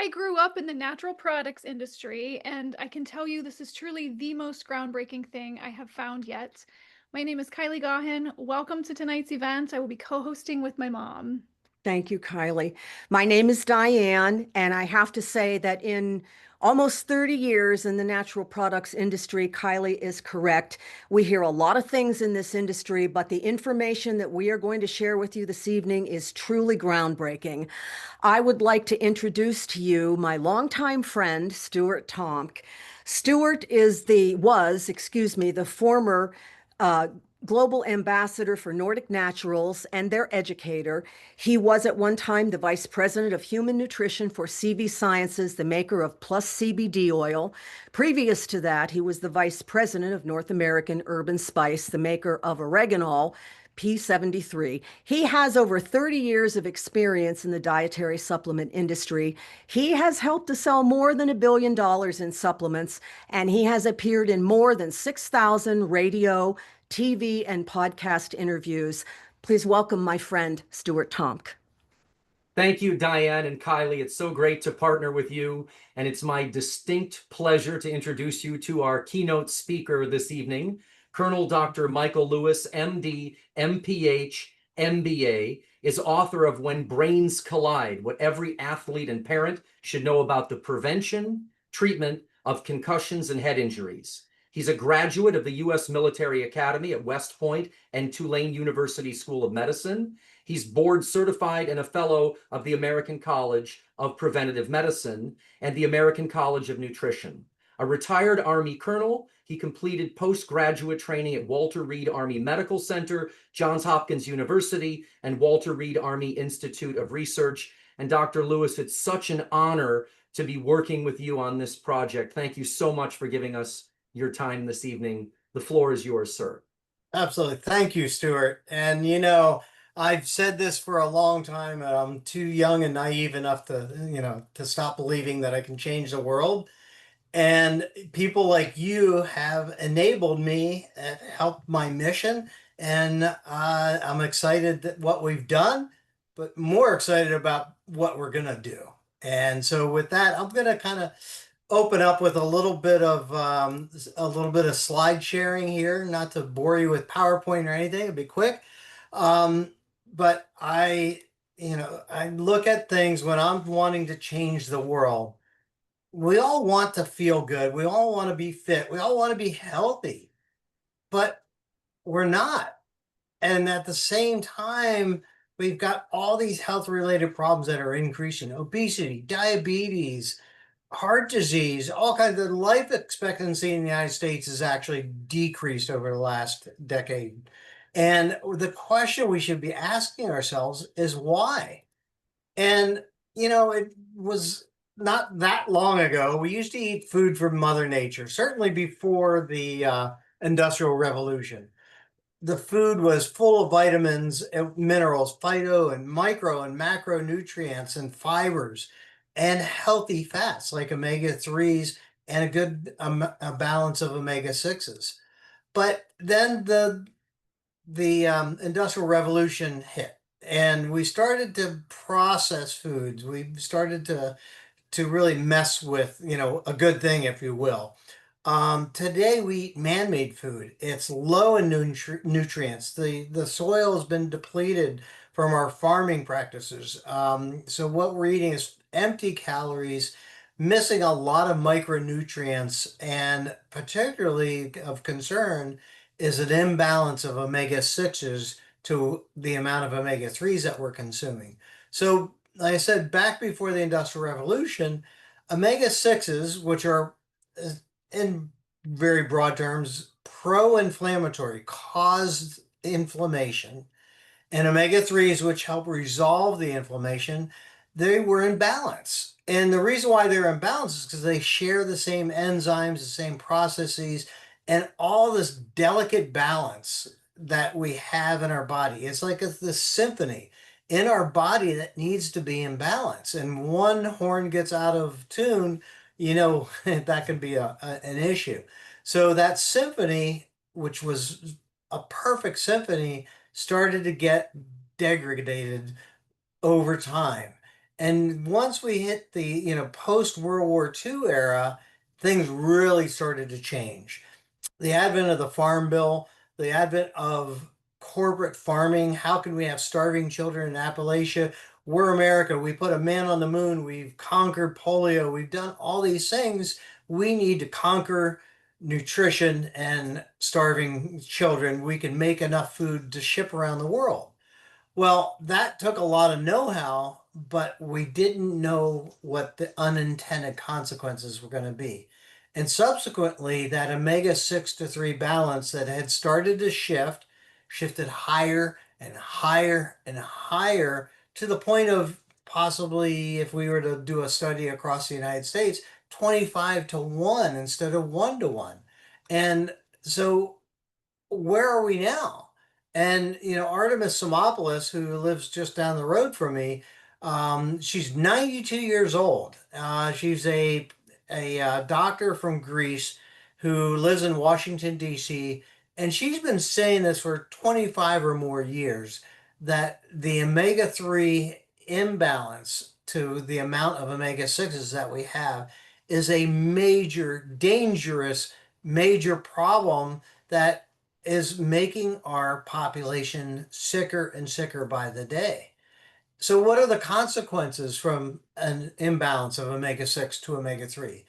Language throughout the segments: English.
I grew up in the natural products industry, and I can tell you this is truly the most groundbreaking thing I have found yet. My name is Kylie Gahan. Welcome to tonight's event. I will be co-hosting with my mom. Thank you, Kylie. My name is Diane, and I have to say that in almost 30 years in the natural products industry, Kylie is correct. We hear a lot of things in this industry, but the information that we are going to share with you this evening is truly groundbreaking. I would like to introduce to you my longtime friend, Stuart Tomk. Stuart the former uh, global ambassador for Nordic Naturals and their educator. He was at one time the vice president of human nutrition for CV Sciences, the maker of Plus CBD oil. Previous to that, he was the vice president of North American Urban Spice, the maker of oregano. P73. He has over 30 years of experience in the dietary supplement industry. He has helped to sell more than $1 billion in supplements, and he has appeared in more than 6,000 radio, TV, and podcast interviews. Please welcome my friend, Stuart Tomk. Thank you, Diane and Kylie. It's so great to partner with you, and it's my distinct pleasure to introduce you to our keynote speaker this evening, Colonel Dr. Michael Lewis, MD, MPH, MBA, is author of When Brains Collide, What Every Athlete and Parent Should Know About the Prevention, Treatment of Concussions and Head Injuries. He's a graduate of the U.S. Military Academy at West Point and Tulane University School of Medicine. He's board certified and a fellow of the American College of Preventive Medicine and the American College of Nutrition. A retired Army colonel, he completed postgraduate training at Walter Reed Army Medical Center, Johns Hopkins University, and Walter Reed Army Institute of Research. And Dr. Lewis, it's such an honor to be working with you on this project. Thank you so much for giving us your time this evening. The floor is yours, sir. Absolutely. Thank you, Stuart. And I've said this for a long time. I'm too young and naive enough to stop believing that I can change the world. And people like you have enabled me and helped my mission. And I'm excited that what we've done, but more excited about what we're going to do. And so with that, I'm going to kind of open up with a little bit of slide sharing here, not to bore you with PowerPoint or anything. It'll be quick. But I look at things when I'm wanting to change the world. We all want to feel good. We all want to be fit. We all want to be healthy, but we're not. And at the same time, we've got all these health related problems that are increasing: obesity, diabetes, heart disease, all kinds of. Life expectancy in the United States has actually decreased over the last decade. And the question we should be asking ourselves is why? And, it was not that long ago. We used to eat food from Mother Nature, certainly before the Industrial Revolution. The food was full of vitamins and minerals, phyto and micro and macronutrients and fibers, and healthy fats like omega-3s and a good a balance of omega-6s. But then the Industrial Revolution hit, and we started to process foods. We started to really mess with, a good thing, if you will. Today we eat man-made food. It's low in nutrients. The soil has been depleted from our farming practices. So what we're eating is empty calories, missing a lot of micronutrients, and particularly of concern is an imbalance of omega-6s to the amount of omega-3s that we're consuming. So, like I said, back before the Industrial Revolution, omega-6s, which are in very broad terms pro-inflammatory, cause inflammation, and omega-3s, which help resolve the inflammation, they were in balance. And the reason why they're in balance is because they share the same enzymes, the same processes, and all this delicate balance that we have in our body. It's like this symphony in our body that needs to be in balance. And one horn gets out of tune, that can be an issue. So that symphony, which was a perfect symphony, started to get degraded over time. And once we hit the, post World War II era, things really started to change. The advent of the Farm Bill, the advent of corporate farming. How can we have starving children in Appalachia? We're America. We put a man on the moon. We've conquered polio. We've done all these things. We need to conquer nutrition and starving children. We can make enough food to ship around the world. Well, that took a lot of know-how, but we didn't know what the unintended consequences were going to be. And subsequently, that omega-6 to 3 balance that had started to shifted higher and higher and higher to the point of possibly, if we were to do a study across the United States, 25 to 1 instead of 1 to 1. And so where are we now? And Artemis Simopoulos, who lives just down the road from me, she's 92 years old. She's a doctor from Greece who lives in Washington, D.C., and she's been saying this for 25 or more years that the omega-3 imbalance to the amount of omega-6s that we have is a major, dangerous, major problem that is making our population sicker and sicker by the day. So, what are the consequences from an imbalance of omega-6 to omega-3?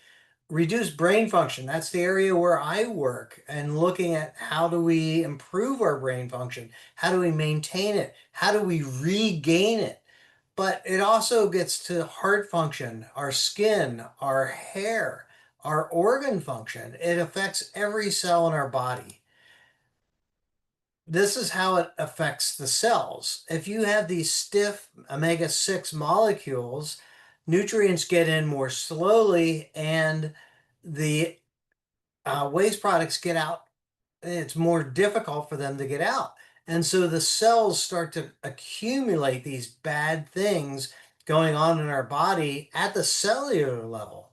Reduced brain function. That's the area where I work, and looking at how do we improve our brain function? How do we maintain it? How do we regain it? But it also gets to heart function, our skin, our hair, our organ function. It affects every cell in our body. This is how it affects the cells. If you have these stiff omega-6 molecules, nutrients get in more slowly and the waste products get out. It's more difficult for them to get out. And so the cells start to accumulate these bad things going on in our body at the cellular level.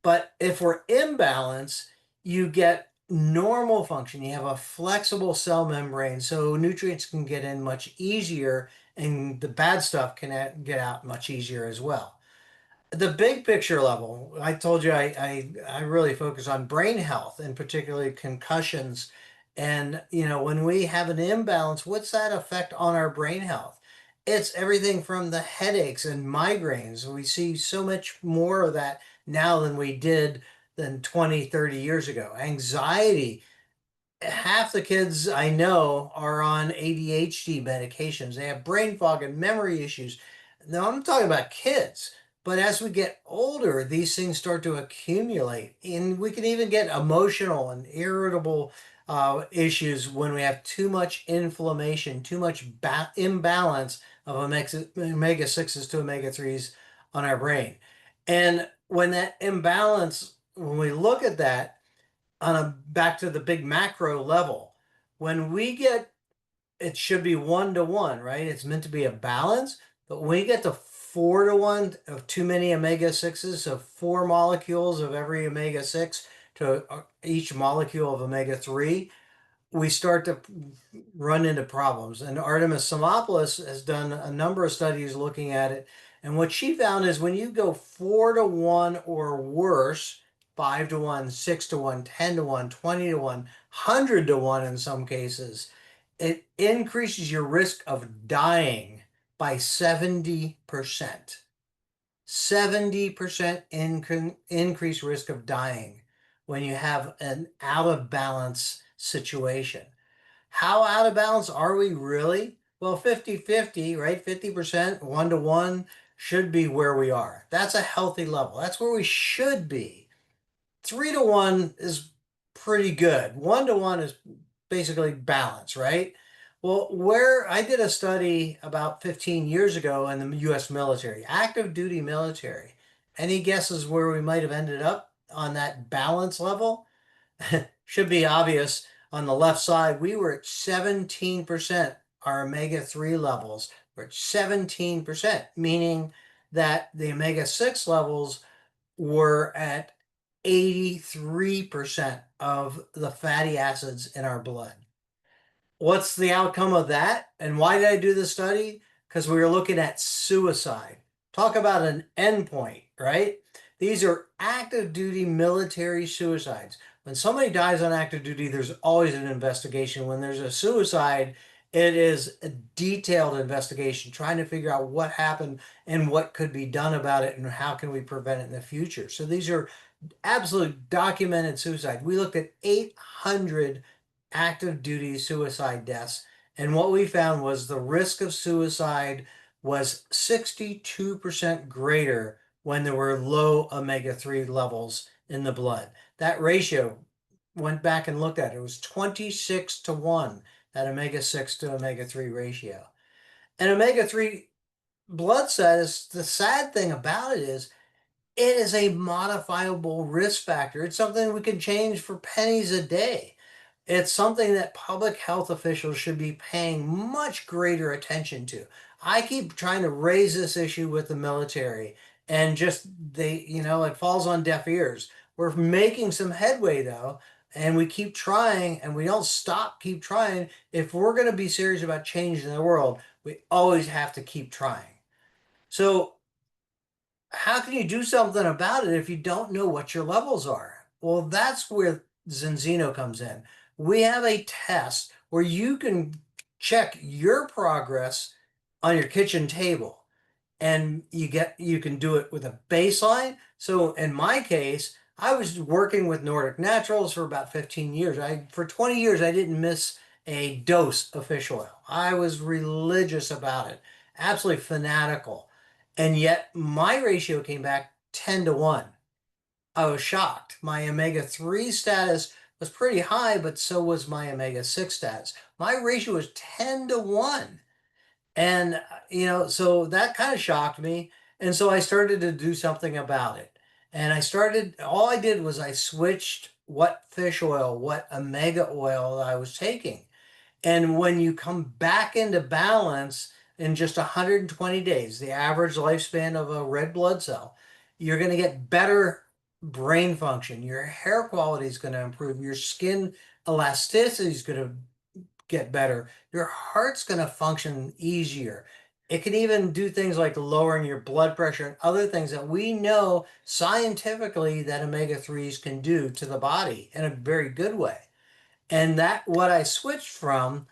But if we're imbalanced, you get normal function. You have a flexible cell membrane, so nutrients can get in much easier and the bad stuff can get out much easier as well. The big picture level, I told you I really focus on brain health and particularly concussions. And when we have an imbalance, what's that effect on our brain health? It's everything from the headaches and migraines. We see so much more of that now than we did than 20, 30 years ago. Anxiety. Half the kids I know are on ADHD medications. They have brain fog and memory issues. Now, I'm talking about kids, but as we get older, these things start to accumulate, and we can even get emotional and irritable issues when we have too much inflammation, too much imbalance of omega-6s to omega-3s on our brain. And when that imbalance, when we look at that, on a back to the big macro level, when we get, it should be 1 to 1, right? It's meant to be a balance, but when we get to 4 to 1 of too many omega-6s, so 4 molecules of every omega-6 to each molecule of omega-3, we start to run into problems. And Artemis Simopoulos has done a number of studies looking at it. And what she found is when you go 4 to 1 or worse, 5 to 1, 6 to 1, 10 to 1, 20 to 1, 100 to 1 in some cases, it increases your risk of dying by 70%. 70% increased risk of dying when you have an out of balance situation. How out of balance are we really? Well, 50-50, right? 50%, 1 to 1 should be where we are. That's a healthy level. That's where we should be. 3 to 1 is pretty good. 1 to 1 is basically balance, right? Well, where I did a study about 15 years ago in the US military, active duty military. Any guesses where we might have ended up on that balance level? Should be obvious. On the left side, we were at 17%. Our omega-3 levels were at 17%, meaning that the omega-6 levels were at 83% of the fatty acids in our blood. What's the outcome of that? And why did I do the study? Because we were looking at suicide. Talk about an endpoint, right? These are active duty military suicides. When somebody dies on active duty, there's always an investigation. When there's a suicide, it is a detailed investigation trying to figure out what happened and what could be done about it and how can we prevent it in the future. So these are absolute documented suicide. We looked at 800 active duty suicide deaths, and what we found was the risk of suicide was 62% greater when there were low omega-3 levels in the blood. That ratio, went back and looked at it, was 26 to 1, that omega-6 to omega-3 ratio. And omega-3 blood status, the sad thing about it is it is a modifiable risk factor. It's something we can change for pennies a day. It's something that public health officials should be paying much greater attention to. I keep trying to raise this issue with the military and just it falls on deaf ears. We're making some headway though, and we keep trying and we don't keep trying. If we're going to be serious about changing the world, we always have to keep trying. So how can you do something about it if you don't know what your levels are? Well, that's where Zenzino comes in. We have a test where you can check your progress on your kitchen table, and you can do it with a baseline. So in my case, I was working with Nordic Naturals for about 15 years. For 20 years I didn't miss a dose of fish oil. I was religious about it, absolutely fanatical. And yet my ratio came back 10 to 1. I was shocked. My omega-3 status was pretty high, but so was my omega-6 status. My ratio was 10 to 1. And, so that kind of shocked me. And so I started to do something about it. And all I did was I switched what fish oil, what omega oil I was taking. And when you come back into balance in just 120 days, the average lifespan of a red blood cell, you're going to get better brain function. Your hair quality is going to improve. Your skin elasticity is going to get better. Your heart's going to function easier. It can even do things like lowering your blood pressure and other things that we know scientifically that omega-3s can do to the body in a very good way. And that what I switched from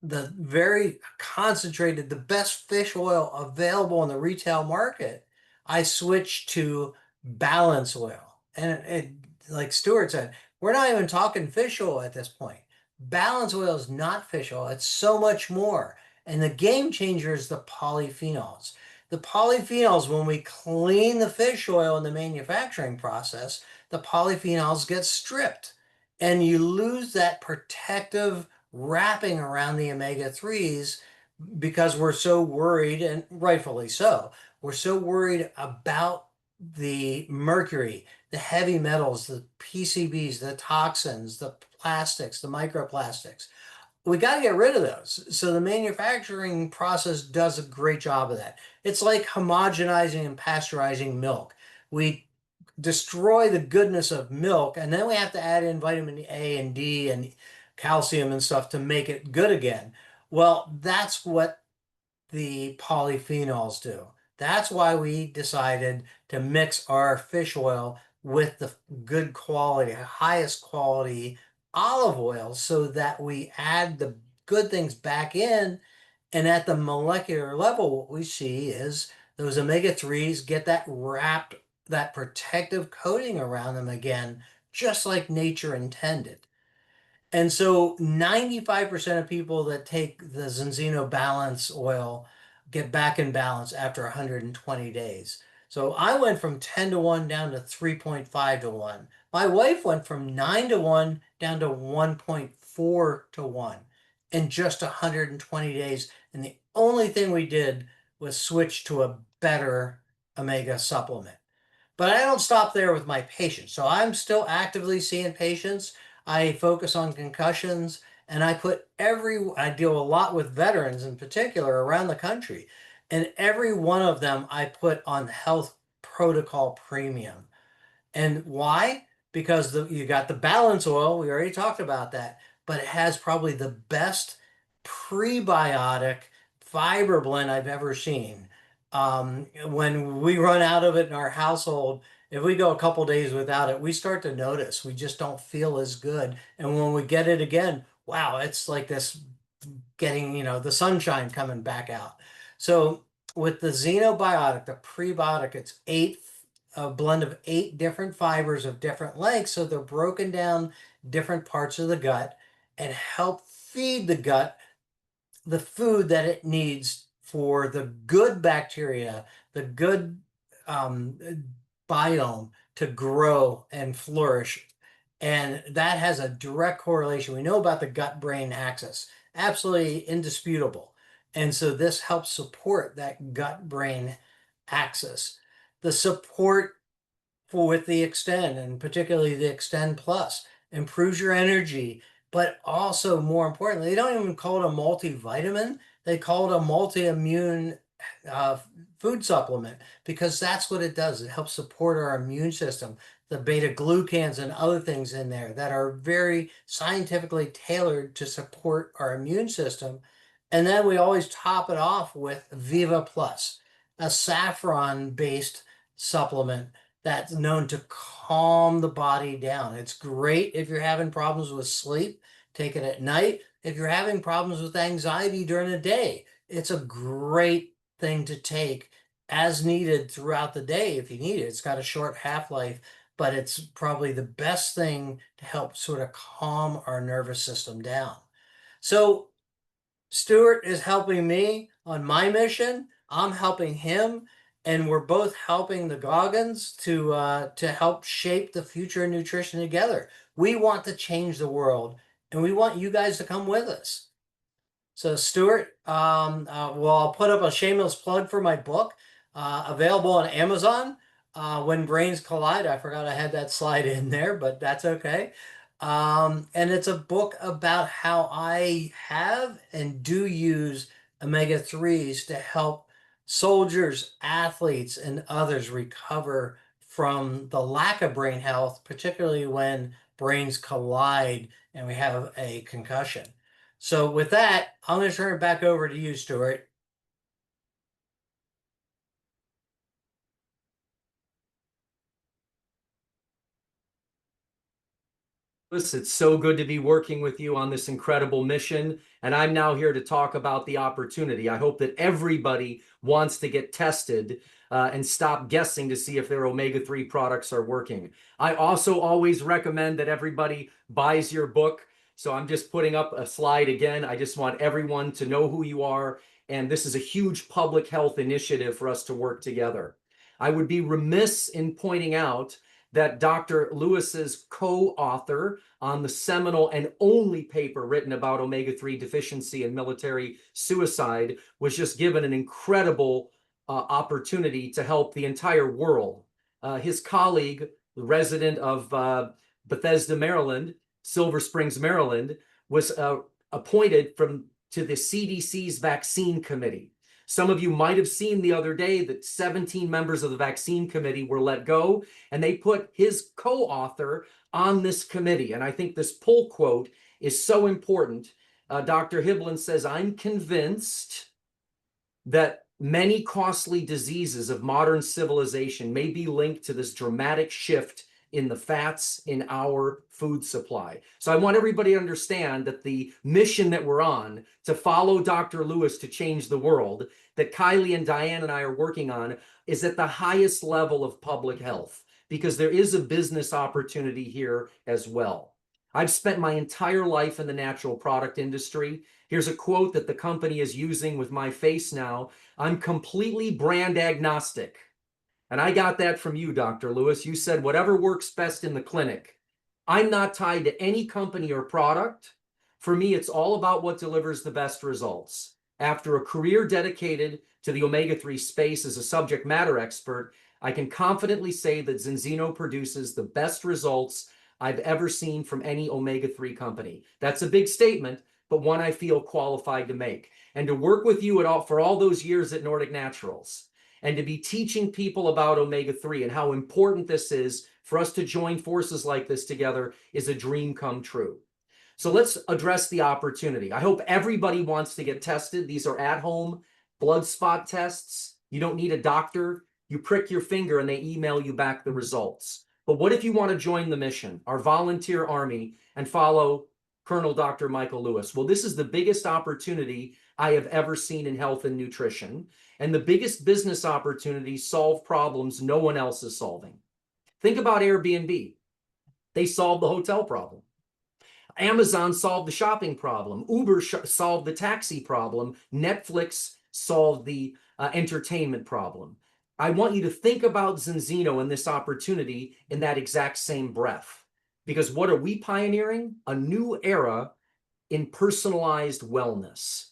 the very concentrated, the best fish oil available in the retail market, I switched to balance oil. And like Stuart said, we're not even talking fish oil at this point. Balance oil is not fish oil, it's so much more. And the game changer is the polyphenols. The polyphenols, when we clean the fish oil in the manufacturing process, the polyphenols get stripped and you lose that protective wrapping around the omega-3s because we're so worried, and rightfully so, we're so worried about the mercury, the heavy metals, the PCBs, the toxins, the plastics, the microplastics. We got to get rid of those. So the manufacturing process does a great job of that. It's like homogenizing and pasteurizing milk. We destroy the goodness of milk, and then we have to add in vitamin A and D and calcium and stuff to make it good again. Well, that's what the polyphenols do. That's why we decided to mix our fish oil with the good quality, highest quality olive oil so that we add the good things back in. And at the molecular level, what we see is those omega-3s get that wrapped, that protective coating around them again, just like nature intended. And so 95% of people that take the Zenzino balance oil get back in balance after 120 days. So I went from 10 to 1 down to 3.5 to 1. My wife went from 9 to 1 down to 1.4 to 1 in just 120 days. And the only thing we did was switch to a better omega supplement. But I don't stop there with my patients. So I'm still actively seeing patients. I focus on concussions, and I deal a lot with veterans in particular around the country. And every one of them I put on health protocol premium. And why? Because you got the balance oil, we already talked about that, but it has probably the best prebiotic fiber blend I've ever seen. When we run out of it in our household, if we go a couple days without it, we start to notice we just don't feel as good. And when we get it again, wow, it's like this getting, the sunshine coming back out. So with the xenobiotic, the prebiotic, it's a blend of 8 different fibers of different lengths. So they're broken down different parts of the gut and help feed the gut the food that it needs for the good bacteria, the good um, biome to grow and flourish. And that has a direct correlation. We know about the gut-brain axis, absolutely indisputable. And so this helps support that gut-brain axis. The support with the Extend, and particularly the Extend Plus, improves your energy, but also more importantly, they don't even call it a multivitamin. They call it a multi-immune uh, food supplement, because that's what it does. It helps support our immune system. The beta glucans and other things in there that are very scientifically tailored to support our immune system. And then we always top it off with Viva Plus, a saffron-based supplement that's known to calm the body down. It's great if you're having problems with sleep, take it at night. If you're having problems with anxiety during the day, it's a great thing to take as needed throughout the day if you need it. It's got a short half-life, but it's probably the best thing to help sort of calm our nervous system down. So Stuart is helping me on my mission. I'm helping him, and we're both helping the Goggins to help shape the future of nutrition together. We want to change the world, and we want you guys to come with us. So Stuart, well, I'll put up a shameless plug for my book, available on Amazon. When Brains Collide. I forgot I had that slide in there, but that's okay. And it's a book about how I have and do use omega-3s to help soldiers, athletes, and others recover from the lack of brain health, particularly when brains collide and we have a concussion. So with that, I'm going to turn it back over to you, Stuart. It's so good to be working with you on this incredible mission. And I'm now here to talk about the opportunity. I hope that everybody wants to get tested and stop guessing to see if their omega-3 products are working. I also always recommend that everybody buys your book. So I'm just putting up a slide again. I just want everyone to know who you are. And this is a huge public health initiative for us to work together. I would be remiss in pointing out that Dr. Lewis's co-author on the seminal and only paper written about omega-3 deficiency and military suicide was just given an incredible opportunity to help the entire world. His colleague, the resident of Bethesda, Maryland, Silver Springs, Maryland, was appointed to the CDC's vaccine committee. Some of you might have seen the other day that 17 members of the vaccine committee were let go, and they put his co-author on this committee. And I think this pull quote is so important. Dr. Hibbelin says, "I'm convinced that many costly diseases of modern civilization may be linked to this dramatic shift in the fats in our food supply." So I want everybody to understand that the mission that we're on to follow Dr. Lewis to change the world, that Kylie and Diane and I are working on, is at the highest level of public health, because there is a business opportunity here as well. I've spent my entire life in the natural product industry. Here's a quote that the company is using with my face now. "I'm completely brand agnostic." And I got that from you, Dr. Lewis. You said whatever works best in the clinic. I'm not tied to any company or product. For me, it's all about what delivers the best results. After a career dedicated to the omega-3 space as a subject matter expert, I can confidently say that Zinzino produces the best results I've ever seen from any omega-3 company. That's a big statement, but one I feel qualified to make. And to work with you for all those years at Nordic Naturals, and to be teaching people about omega-3 and how important this is for us to join forces like this together is a dream come true. So let's address the opportunity. I hope everybody wants to get tested. These are at-home blood spot tests. You don't need a doctor. You prick your finger and they email you back the results. But what if you want to join the mission, our volunteer army, and follow Colonel Dr. Michael Lewis? Well, this is the biggest opportunity I have ever seen in health and nutrition, and the biggest business opportunity solve problems no one else is solving. Think about Airbnb. They solved the hotel problem. Amazon solved the shopping problem. Uber solved the taxi problem. Netflix solved the entertainment problem. I want you to think about Zinzino and this opportunity in that exact same breath. Because what are we pioneering? A new era in personalized wellness.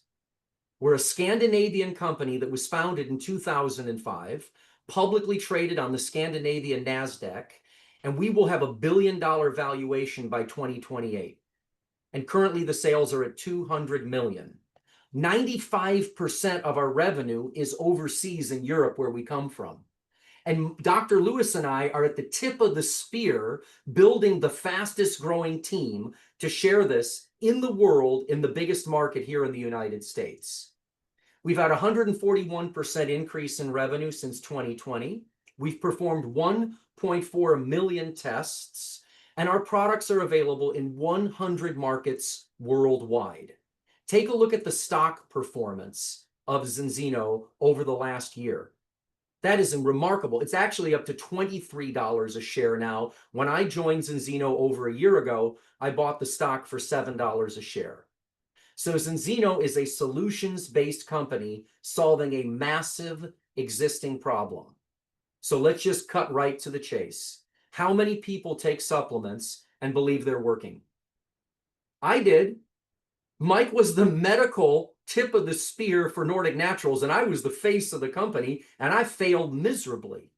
We're a Scandinavian company that was founded in 2005, publicly traded on the Scandinavian NASDAQ, and we will have $1 billion valuation by 2028. And currently the sales are at 200 million. 95% of our revenue is overseas in Europe, where we come from. And Dr. Lewis and I are at the tip of the spear, building the fastest growing team to share this in the world in the biggest market here in the United States. We've had a 141% increase in revenue since 2020. We've performed 1.4 million tests, and our products are available in 100 markets worldwide. Take a look at the stock performance of Zinzino over the last year. That is remarkable. It's actually up to $23 a share now. When I joined Zinzino over a year ago, I bought the stock for $7 a share. So Zinzino is a solutions-based company solving a massive existing problem. So let's just cut right to the chase. How many people take supplements and believe they're working? I did. Mike was the medical tip of the spear for Nordic Naturals, and I was the face of the company, and I failed miserably.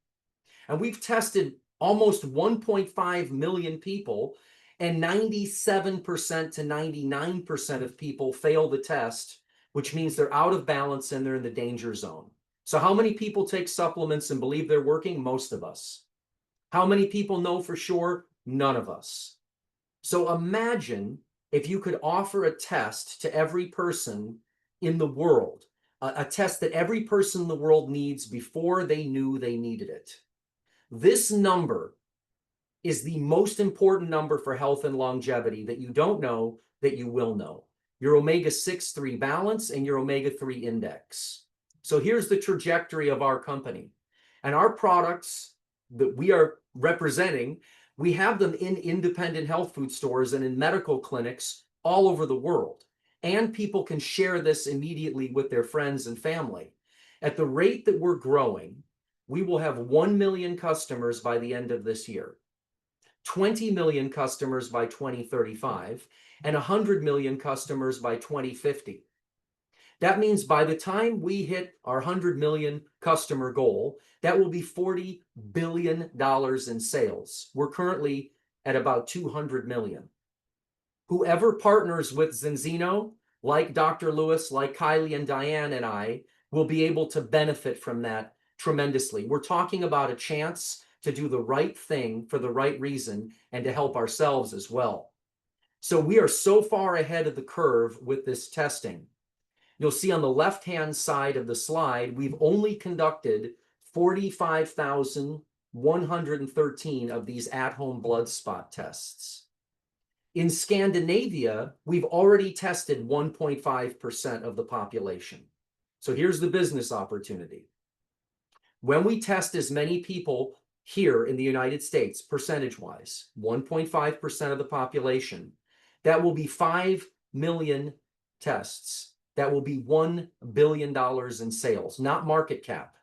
And we've tested almost 1.5 million people, and 97% to 99% of people fail the test, which means they're out of balance and they're in the danger zone. So how many people take supplements and believe they're working? Most of us. How many people know for sure? None of us. So imagine if you could offer a test to every person in the world, a test that every person in the world needs before they knew they needed it. This number is the most important number for health and longevity that you don't know that you will know. Your omega-6/3 balance and your omega-3 index. So here's the trajectory of our company. And our products that we are representing, we have them in independent health food stores and in medical clinics all over the world. And people can share this immediately with their friends and family. At the rate that we're growing, we will have 1 million customers by the end of this year, 20 million customers by 2035, and 100 million customers by 2050. That means by the time we hit our 100 million customer goal, that will be $40 billion in sales. We're currently at about 200 million. Whoever partners with Zinzino, like Dr. Lewis, like Kylie and Diane and I, will be able to benefit from that tremendously. We're talking about a chance to do the right thing for the right reason and to help ourselves as well. So we are so far ahead of the curve with this testing. You'll see on the left-hand side of the slide, we've only conducted 45,113 of these at-home blood spot tests. In Scandinavia, we've already tested 1.5% of the population. So here's the business opportunity. When we test as many people here in the United States, percentage-wise, 1.5% of the population, that will be 5 million tests. That will be $1 billion in sales, not market cap.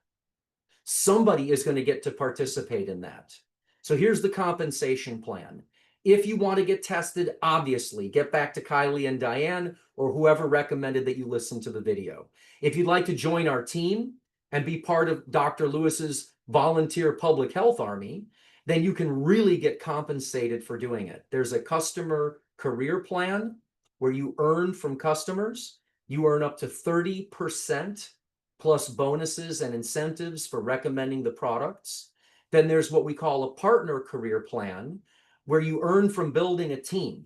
Somebody is going to get to participate in that. So here's the compensation plan. If you want to get tested, obviously, get back to Kylie and Diane or whoever recommended that you listen to the video. If you'd like to join our team and be part of Dr. Lewis's volunteer public health army, then you can really get compensated for doing it. There's a customer career plan where you earn from customers. You earn up to 30% plus bonuses and incentives for recommending the products. Then there's what we call a partner career plan, where you earn from building a team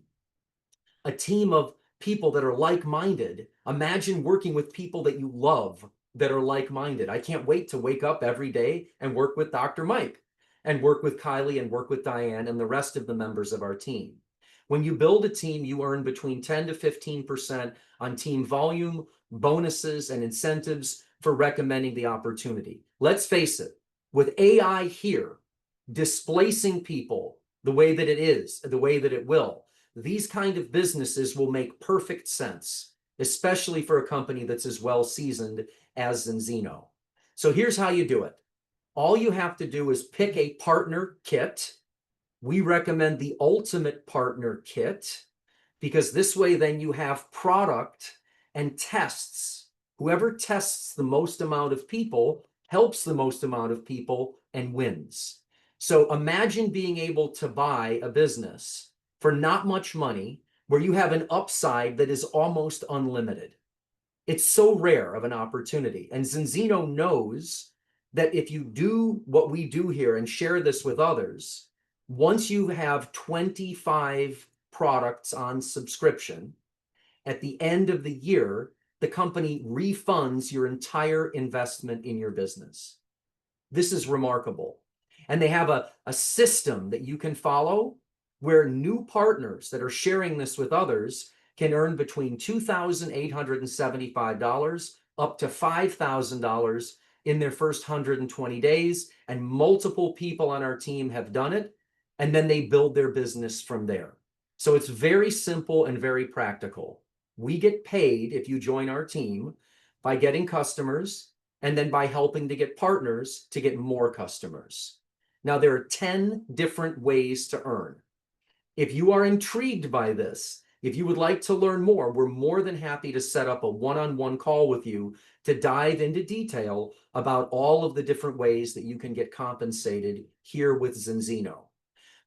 of people that are like-minded. Imagine working with people that you love that are like-minded. I can't wait to wake up every day and work with Dr. Mike and work with Kylie and work with Diane and the rest of the members of our team. When you build a team, you earn between 10 to 15% on team volume, bonuses, and incentives for recommending the opportunity. Let's face it, with AI here displacing people the way that it is, the way that it will, these kind of businesses will make perfect sense, especially for a company that's as well seasoned as Zinzino. So here's how you do it. All you have to do is pick a partner kit. We recommend the Ultimate Partner Kit because this way then you have product and tests. Whoever tests the most amount of people helps the most amount of people and wins. So imagine being able to buy a business for not much money where you have an upside that is almost unlimited. It's so rare of an opportunity. And Zinzino knows that if you do what we do here and share this with others, once you have 25 products on subscription, at the end of the year, the company refunds your entire investment in your business. This is remarkable. And they have a system that you can follow where new partners that are sharing this with others can earn between $2,875 up to $5,000 in their first 120 days. And multiple people on our team have done it. And then they build their business from there. So it's very simple and very practical. We get paid if you join our team by getting customers and then by helping to get partners to get more customers. Now, there are 10 different ways to earn. If you are intrigued by this, if you would like to learn more, we're more than happy to set up a one-on-one call with you to dive into detail about all of the different ways that you can get compensated here with Zinzino.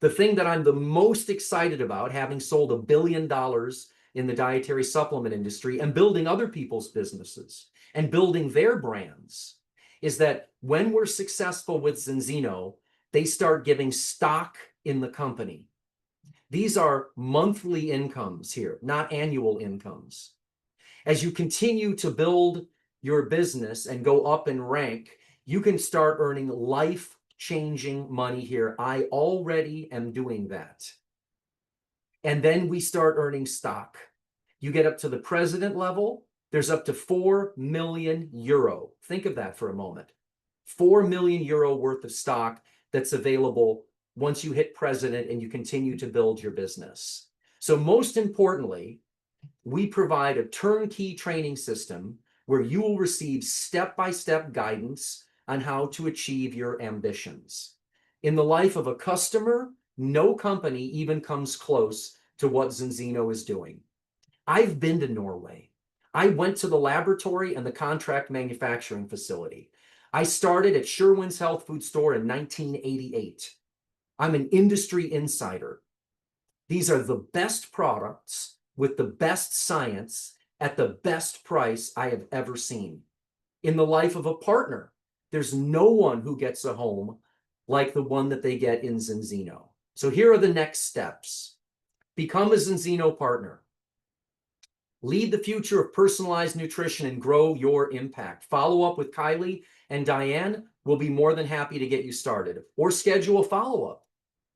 The thing that I'm the most excited about, having sold $1 billion in the dietary supplement industry and building other people's businesses and building their brands, is that when we're successful with Zinzino, they start giving stock in the company. These are monthly incomes here, not annual incomes. As you continue to build your business and go up in rank, you can start earning life-changing money here. I already am doing that. And then we start earning stock. You get up to the president level, there's up to 4 million euro. Think of that for a moment. 4 million euro worth of stock that's available once you hit president and you continue to build your business. So most importantly, we provide a turnkey training system where you will receive step-by-step guidance on how to achieve your ambitions. In the life of a customer, no company even comes close to what Zinzino is doing. I've been to Norway. I went to the laboratory and the contract manufacturing facility. I started at Sherwin's Health Food Store in 1988. I'm an industry insider. These are the best products with the best science at the best price I have ever seen. In the life of a partner, there's no one who gets a home like the one that they get in Zinzino. So here are the next steps. Become a Zinzino partner. Lead the future of personalized nutrition and grow your impact. Follow up with Kylie and Diane. We'll be more than happy to get you started or schedule a follow-up.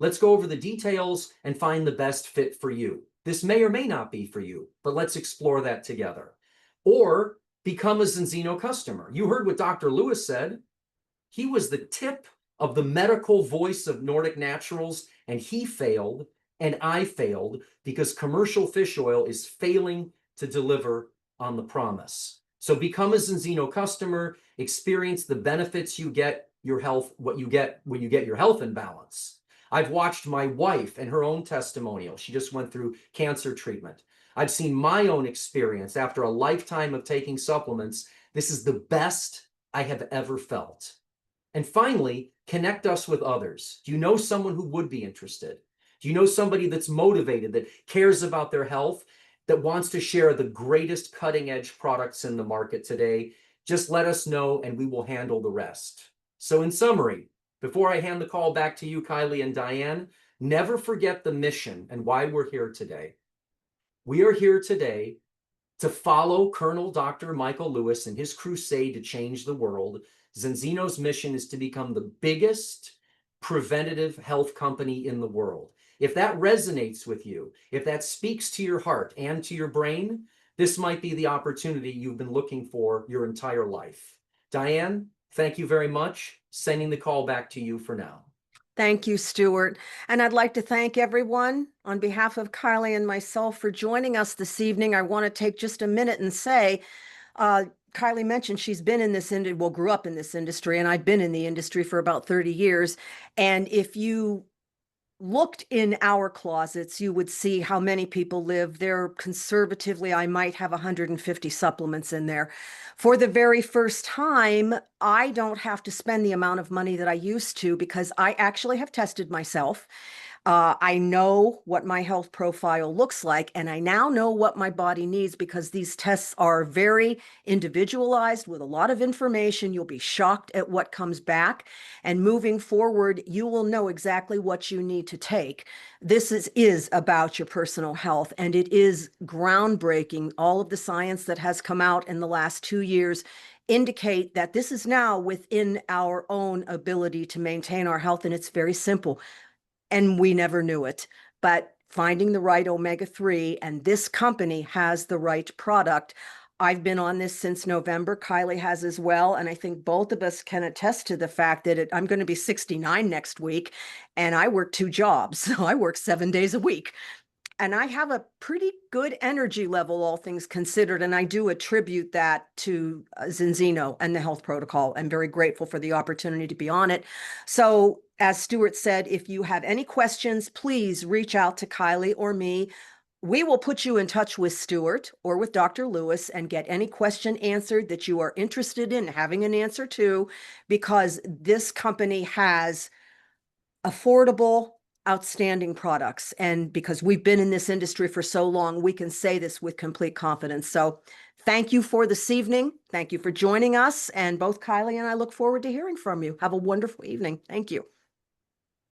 Let's go over the details and find the best fit for you. This may or may not be for you, but let's explore that together. Or become a Zinzino customer. You heard what Dr. Lewis said. He was the tip of the medical voice of Nordic Naturals, and he failed, and I failed because commercial fish oil is failing to deliver on the promise. So become a Zinzino customer, experience the benefits you get your health, what you get when you get your health in balance. I've watched my wife and her own testimonial. She just went through cancer treatment. I've seen my own experience after a lifetime of taking supplements. This is the best I have ever felt. And finally, connect us with others. Do you know someone who would be interested? Do you know somebody that's motivated, that cares about their health, that wants to share the greatest cutting edge products in the market today? Just let us know and we will handle the rest. So in summary, before I hand the call back to you, Kylie and Diane, never forget the mission and why we're here today. We are here today To follow Colonel Dr. Michael Lewis in his crusade to change the world, Zenzino's mission is to become the biggest preventative health company in the world. If that resonates with you, if that speaks to your heart and to your brain, this might be the opportunity you've been looking for your entire life. Diane, thank you very much. Sending the call back to you for now. Thank you, Stuart. And I'd like to thank everyone on behalf of Kylie and myself for joining us this evening. I want to take just a minute and say, Kylie mentioned she's been in this industry, well, grew up in this industry, and I've been in the industry for about 30 years. And if you looked in our closets, you would see how many people live there. Conservatively, I might have 150 supplements in there. For the very first time, I don't have to spend the amount of money that I used to because I actually have tested myself. I know what my health profile looks like, and I now know what my body needs because these tests are very individualized with a lot of information. You'll be shocked at what comes back. And moving forward, you will know exactly what you need to take. This is about your personal health, and it is groundbreaking. All of the science that has come out in the last 2 years indicate that this is now within our own ability to maintain our health, and it's very simple. And we never knew it. But finding the right omega-3, and this company has the right product. I've been on this since November. Kylie has as well. And I think both of us can attest to the fact that I'm going to be 69 next week, and I work 2 jobs. So I work 7 days a week. And I have a pretty good energy level, all things considered. And I do attribute that to Zenzino and the health protocol. I'm very grateful for the opportunity to be on it. So, as Stuart said, if you have any questions, please reach out to Kylie or me. We will put you in touch with Stuart or with Dr. Lewis and get any question answered that you are interested in having an answer to, because this company has affordable, outstanding products. And because we've been in this industry for so long, we can say this with complete confidence. So thank you for this evening. Thank you for joining us. And both Kylie and I look forward to hearing from you. Have a wonderful evening. Thank you.